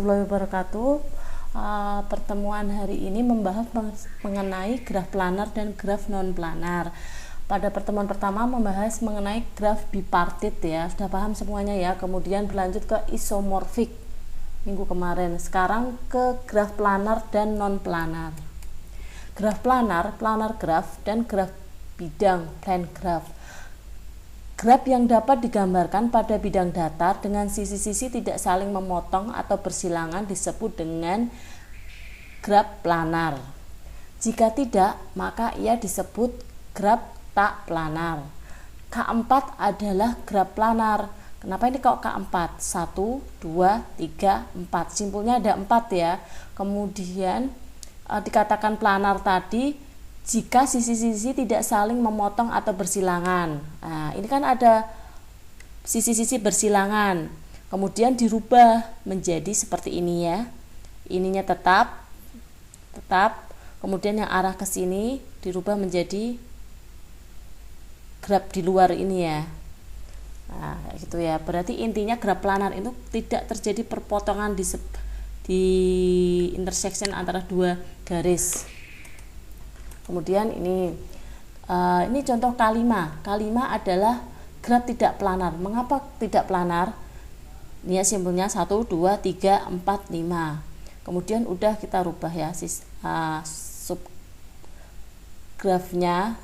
Wabarakatuh. Pertemuan hari ini membahas mengenai graf planar dan graf non planar. Pada pertemuan pertama membahas mengenai graf bipartit ya, sudah paham semuanya ya. Kemudian berlanjut ke isomorfik minggu kemarin. Sekarang ke graf planar dan non planar. Graf planar, planar graf, dan graf bidang, plane graf. Graf yang dapat digambarkan pada bidang datar dengan sisi-sisi tidak saling memotong atau bersilangan disebut dengan graf planar. Jika tidak, maka ia disebut graf tak planar. K4 adalah graf planar. Kenapa ini kok K4? 1, 2, 3, 4. Simpulnya ada 4 ya. Kemudian dikatakan planar tadi jika sisi-sisi tidak saling memotong atau bersilangan. Nah, ini kan ada sisi-sisi bersilangan. Kemudian dirubah menjadi seperti ini ya. Ininya tetap. Kemudian yang arah ke sini dirubah menjadi graf di luar ini ya. Nah, gitu ya. Berarti intinya graf planar itu tidak terjadi perpotongan di intersection antara dua garis. Kemudian ini contoh K5. K5 adalah graf tidak planar. Mengapa tidak planar? Ini ya simpelnya 1, 2, 3, 4, 5. Kemudian udah kita rubah ya subgrafnya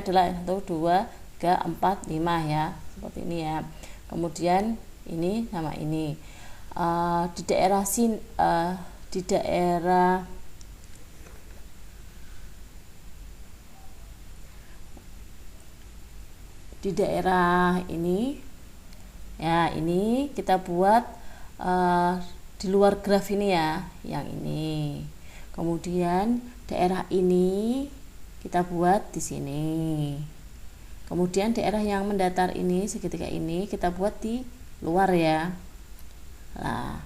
adalah 1, 2, 3, 4, 5 ya. Seperti ini ya. Kemudian ini sama ini. Di daerah ini ya, ini kita buat di luar graf ini ya, yang ini. Kemudian daerah ini kita buat di sini. Kemudian daerah yang mendatar ini, segitiga ini kita buat di luar ya. Nah,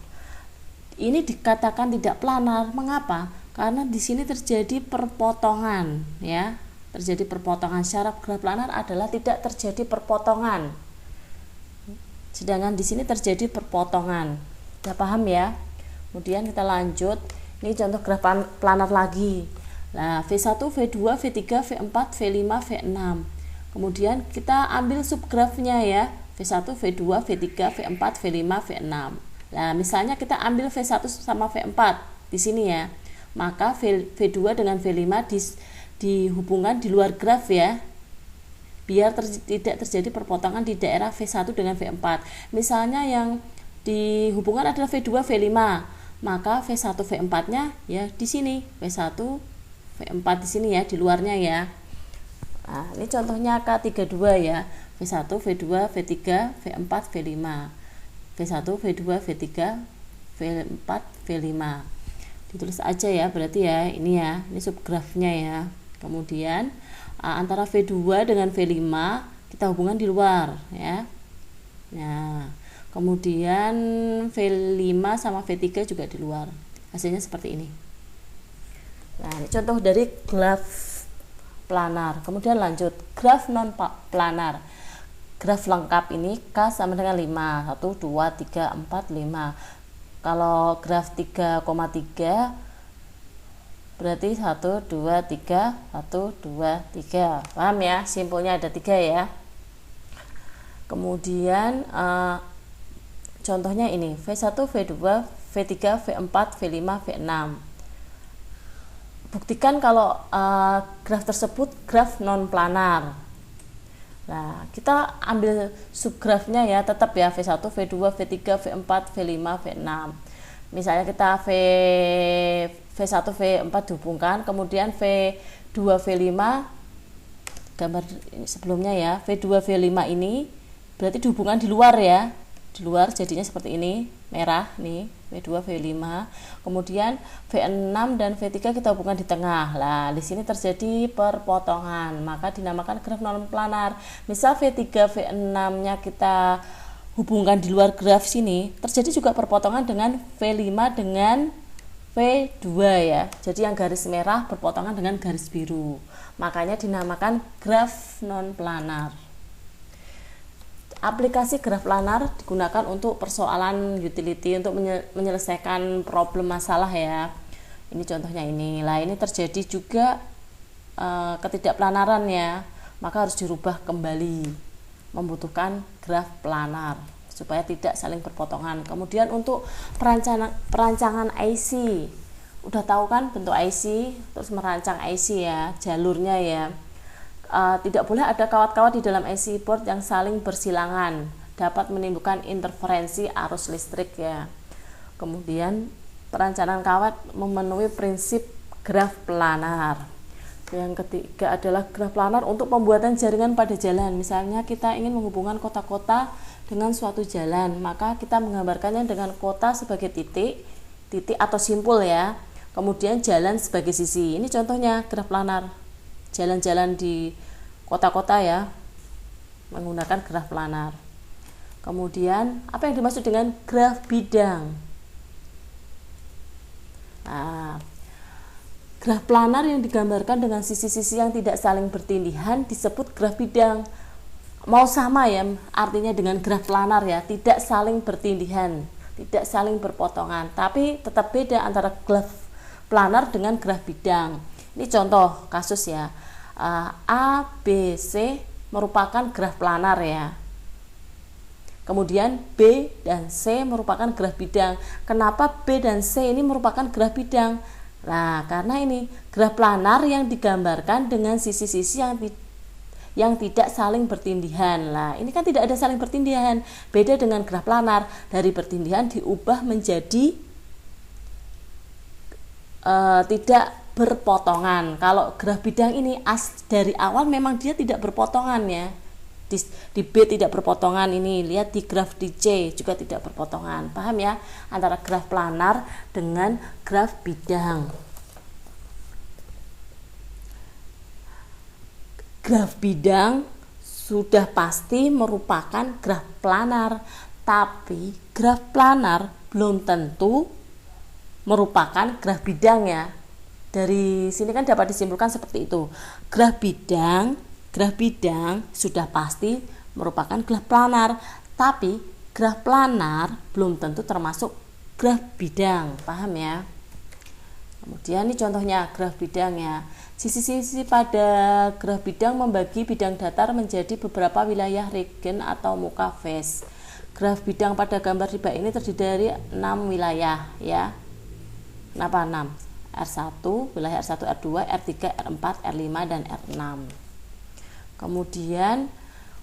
ini dikatakan tidak planar. Mengapa? Karena di sini terjadi perpotongan ya. Terjadi perpotongan. Syarat graf planar adalah tidak terjadi perpotongan. Sedangkan di sini terjadi perpotongan. Sudah paham ya? Kemudian kita lanjut. Ini contoh graf planar lagi. Nah, V1, V2, V3, V4, V5, V6. Kemudian kita ambil subgrafnya ya. V1, V2, V3, V4, V5, V6. Nah, misalnya kita ambil V1 sama V4 di sini ya. Maka V2 dengan V5 dihubungkan di luar graf ya, biar tidak terjadi perpotongan di daerah V1 dengan V4. Misalnya yang dihubungkan adalah V2 V5, maka V1 V4 nya ya di sini, V1 V4 di sini ya, di luarnya ya. Nah, ini contohnya K32 ya, V1 V2 V3 V4 V5, V1 V2 V3 V4 V5. Ditulis aja ya, berarti ya ini subgrafnya ya. Kemudian antara V2 dengan V5 kita hubungan di luar ya. Nah, kemudian V5 sama V3 juga di luar. Hasilnya seperti ini. Nah, ini contoh dari graf planar. Kemudian lanjut graf non planar. Graf lengkap ini K sama dengan 5. 1, 2, 3, 4, 5. Kalau graf 3,3 berarti 1, 2, 3, 1, 2, 3. Paham ya? Simpulnya ada 3 ya. Kemudian contohnya ini V1, V2, V3, V4, V5, V6. Buktikan kalau graf tersebut graf non planar. Nah, kita ambil subgrafnya ya, tetap ya V1, V2, V3, V4, V5, V6. Misalnya kita V1, V4 dihubungkan, kemudian V2, V5, gambar ini sebelumnya ya, V2, V5 ini berarti dihubungkan di luar ya, di luar jadinya seperti ini, merah nih, V2, V5. Kemudian V6 dan V3 kita hubungkan di tengah. Lah, di sini terjadi perpotongan, maka dinamakan graf non planar. Misal V3, V6-nya kita hubungkan di luar graf sini, terjadi juga perpotongan dengan V5 dengan V2 ya. Jadi yang garis merah berpotongan dengan garis biru. Makanya dinamakan graf non planar. Aplikasi graf planar digunakan untuk persoalan utility, untuk menyelesaikan problem masalah ya. Ini contohnya ini. Lah ini terjadi juga ketidakplanaran ya, maka harus dirubah kembali, membutuhkan graf planar supaya tidak saling berpotongan. Kemudian untuk perancangan IC, udah tahu kan bentuk IC, terus merancang IC ya, jalurnya ya. Tidak boleh ada kawat-kawat di dalam IC board yang saling bersilangan, dapat menimbulkan interferensi arus listrik ya. Kemudian perancangan kawat memenuhi prinsip graf planar. Yang ketiga adalah graf planar untuk pembuatan jaringan pada jalan. Misalnya kita ingin menghubungkan kota-kota dengan suatu jalan, maka kita menggambarkannya dengan kota sebagai titik atau simpul ya. Kemudian jalan sebagai sisi. Ini contohnya graf planar. Jalan-jalan di kota-kota ya, menggunakan graf planar. Kemudian apa yang dimaksud dengan graf bidang? Nah, graf planar yang digambarkan dengan sisi-sisi yang tidak saling bertindihan disebut graf bidang. Mau sama ya artinya dengan graf planar ya, tidak saling bertindihan, tidak saling berpotongan, tapi tetap beda antara graf planar dengan graf bidang. Ini contoh kasus ya. A, B, C merupakan graf planar ya. Kemudian B dan C merupakan graf bidang. Kenapa B dan C ini merupakan graf bidang? Nah, karena ini graf planar yang digambarkan dengan sisi-sisi yang tidak saling bertindihan. Nah, ini kan tidak ada saling bertindihan. Beda dengan graf planar, dari bertindihan diubah menjadi tidak berpotongan. Kalau graf bidang ini dari awal memang dia tidak berpotongan ya. Di B tidak berpotongan, ini lihat di graf di C juga tidak berpotongan. Paham ya antara graf planar dengan graf bidang. Graf bidang sudah pasti merupakan graf planar, tapi graf planar belum tentu merupakan graf bidang ya. Dari sini kan dapat disimpulkan seperti itu. Graf bidang sudah pasti merupakan graf planar, tapi graf planar belum tentu termasuk graf bidang. Paham ya? Kemudian ini contohnya graf bidang ya. Sisi-sisi pada graf bidang membagi bidang datar menjadi beberapa wilayah regen atau muka face. Graf bidang pada gambar di bawah ini terdiri dari 6 wilayah ya. Kenapa 6? R1, wilayah R1, R2, R3, R4, R5, dan R6. Kemudian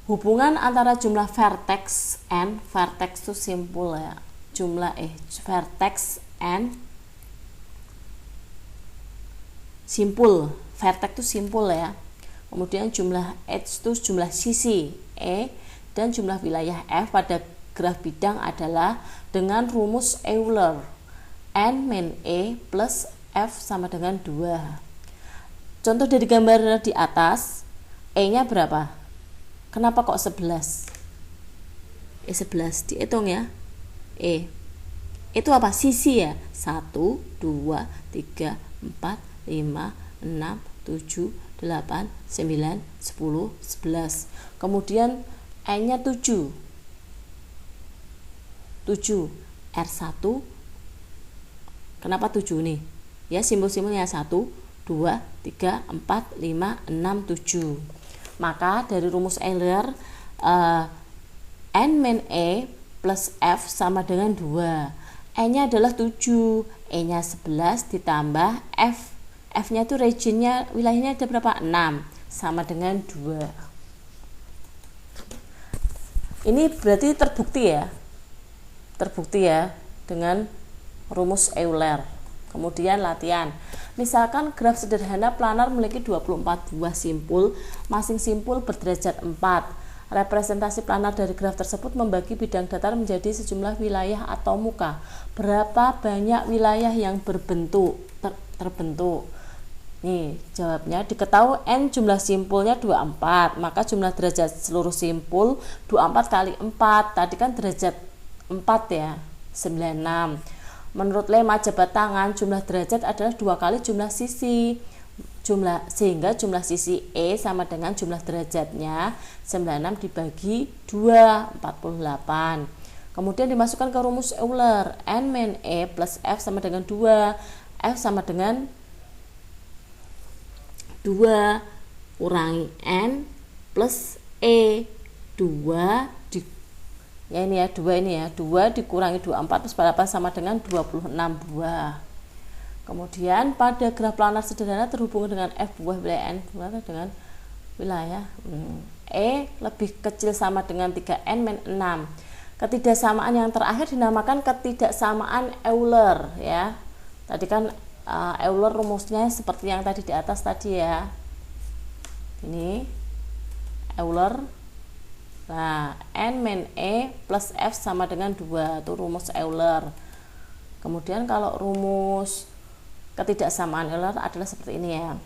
hubungan antara jumlah vertex N, vertex itu simpul ya, vertex N simpul, vertex itu simpul ya. Kemudian jumlah H itu jumlah sisi E, dan jumlah wilayah F pada graf bidang adalah dengan rumus Euler. N min E plus F sama dengan 2. Contoh dari gambar di atas, E-nya berapa? Kenapa kok 11? E 11, dihitung ya. E. Itu apa? Sisi ya. 1, 2, 3, 4, 5, 6, 7, 8, 9, 10, 11. Kemudian E-nya 7. 7. R1. Kenapa 7 nih? Ya, simbol-simbolnya 1, 2, 3, 4, 5, 6, 7. Maka dari rumus Euler, N min E plus F sama dengan 2. E-nya adalah 7, E-nya 11 ditambah F. F-nya itu regionnya, wilayahnya ada berapa? 6, sama dengan 2. Ini berarti terbukti ya dengan rumus Euler. Kemudian latihan. Misalkan graf sederhana planar memiliki 24 buah simpul, masing simpul berderajat 4. Representasi planar dari graf tersebut membagi bidang datar menjadi sejumlah wilayah atau muka. Berapa banyak wilayah yang terbentuk? Nih, jawabnya diketahui N jumlah simpulnya 24, maka jumlah derajat seluruh simpul 24 kali 4. Tadi kan derajat 4 ya, 96. Menurut lema jabat tangan, jumlah derajat adalah 2 kali jumlah sisi. sehingga jumlah sisi E sama dengan jumlah derajatnya 96 dibagi 2, 48. Kemudian dimasukkan ke rumus Euler, N min E plus F sama dengan 2, F sama dengan 2 kurangi N plus E, 2 ya ini ya, 2 ini ya, 2 dikurangi 24 plus 48 sama dengan 26 buah. Kemudian pada graf planar sederhana terhubung dengan F buah wilayah N dengan wilayah E lebih kecil sama dengan 3N min 6. Ketidaksamaan yang terakhir dinamakan ketidaksamaan Euler ya. Tadi kan Euler rumusnya seperti yang tadi di atas tadi ya. Ini Euler. Nah, N min E plus F sama dengan 2, itu rumus Euler. Kemudian kalau rumus ketidaksamaan Euler adalah seperti ini ya,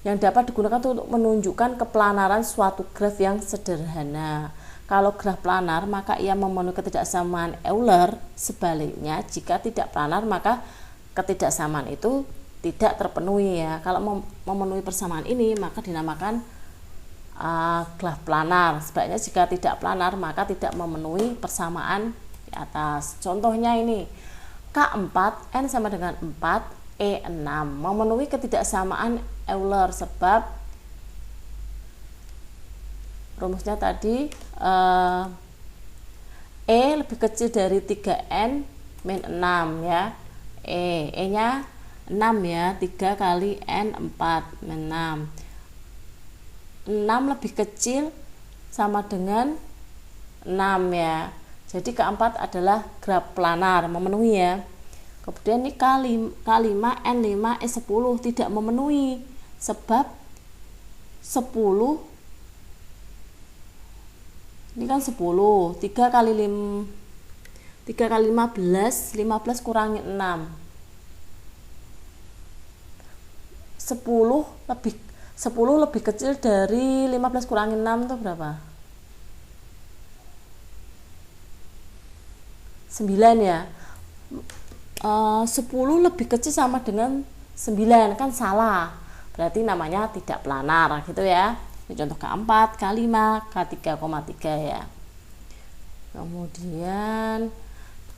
yang dapat digunakan untuk menunjukkan keplanaran suatu graf yang sederhana. Kalau graf planar maka ia memenuhi ketidaksamaan Euler, sebaliknya jika tidak planar maka ketidaksamaan itu tidak terpenuhi ya. Kalau memenuhi persamaan ini maka dinamakan graf planar. Sebaliknya jika tidak planar maka tidak memenuhi persamaan di atas. Contohnya ini K4 N sama dengan 4 E6 memenuhi ketidaksamaan Euler sebab rumusnya tadi E lebih kecil dari 3N min 6 ya. E nya 6 ya, 3 kali N 4 min 6. 6 lebih kecil sama dengan 6 ya. Jadi keempat adalah graf planar, memenuhi ya. Kemudian ini K5 N5 E10 tidak memenuhi sebab 10 ini kan 10, 3 kali 15 kurangi 6, 10 lebih kecil dari 15 kurangi 6 itu berapa? 9 ya. 10 lebih kecil sama dengan 9 kan salah, berarti namanya tidak planar gitu ya. Ini contoh K4, K5, K3,3 ya. Kemudian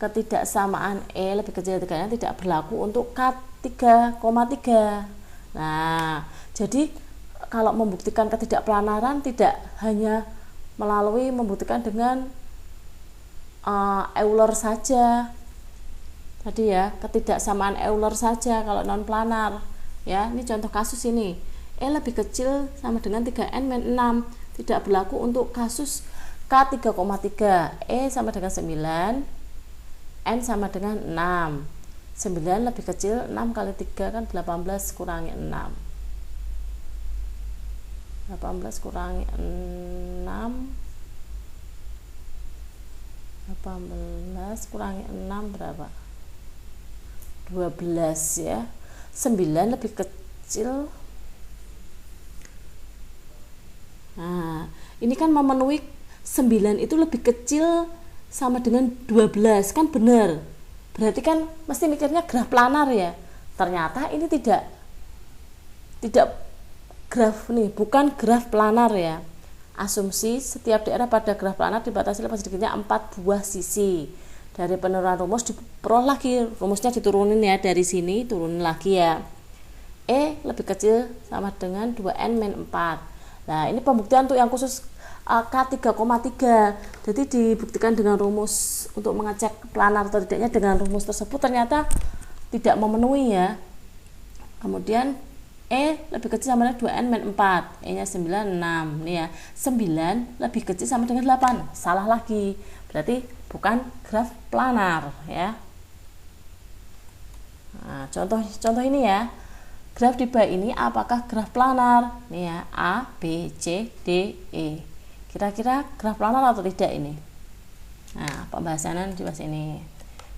ketidaksamaan E lebih kecil dari 3 tidak berlaku untuk K3,3. Nah, jadi kalau membuktikan ketidakplanaran tidak hanya melalui membuktikan dengan Euler saja. Tadi ya, ketidaksamaan Euler saja kalau non planar. Ya, ini contoh kasus ini. E lebih kecil sama dengan 3N min 6 tidak berlaku untuk kasus K3,3. E sama dengan 9, N sama dengan 6. 9 lebih kecil, 6 kali 3 kan 18 kurangi 6. 18 kurangi 6, 18 kurangi 6 berapa? 12 ya. 9 lebih kecil. Nah, ini kan memenuhi 9 itu lebih kecil sama dengan 12 kan benar. Berarti kan mesti mikirnya graf planar ya. Ternyata ini tidak graf nih, bukan graf planar ya. Asumsi setiap daerah pada graf planar dibatasi oleh sedikitnya 4 buah sisi. Dari penurunan rumus diperoleh lagi, rumusnya diturunin ya, dari sini turunin lagi ya. E lebih kecil sama dengan 2N min 4. Nah, ini pembuktian untuk yang khusus K3,3. Jadi dibuktikan dengan rumus untuk mengecek planar atau tidaknya dengan rumus tersebut ternyata tidak memenuhi ya. Kemudian E lebih kecil sama dengan 2N min 4. E nya 9, 6 nih ya. 9 lebih kecil sama dengan 8. Salah lagi. Berarti bukan graf planar ya. Nah, contoh ini ya. Graf di bawah ini apakah graf planar? Nih ya, A, B, C, D, E. Kira-kira graf planar atau tidak ini? Nah, pembahasannya di bawah sini.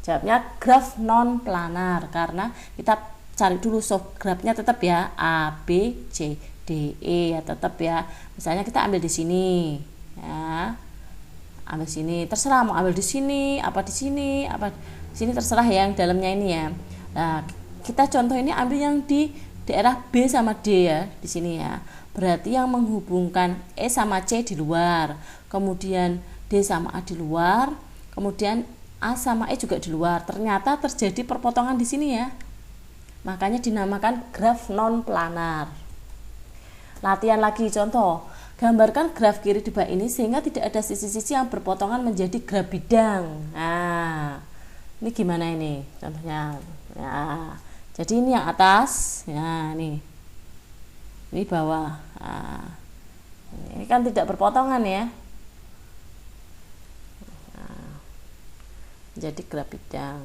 Jawabnya graf non planar karena kita cari dulu grafnya tetap ya A, B, C, D, E ya tetap ya. Misalnya kita ambil di sini ya. Ambil sini, terserah mau ambil di sini, apa di sini terserah ya, yang dalamnya ini ya. Nah, kita contoh ini ambil yang di daerah B sama D ya di sini ya. Berarti yang menghubungkan E sama C di luar, kemudian D sama A di luar, kemudian A sama E juga di luar. Ternyata terjadi perpotongan di sini ya. Makanya dinamakan graf non planar. Latihan lagi contoh. Gambarkan graf kiri di bawah ini sehingga tidak ada sisi-sisi yang berpotongan menjadi graf bidang. Nah, ini gimana ini contohnya? Nah, jadi ini yang atas, ya ini bawah. Nah, ini kan tidak berpotongan ya. Nah, jadi graf bidang.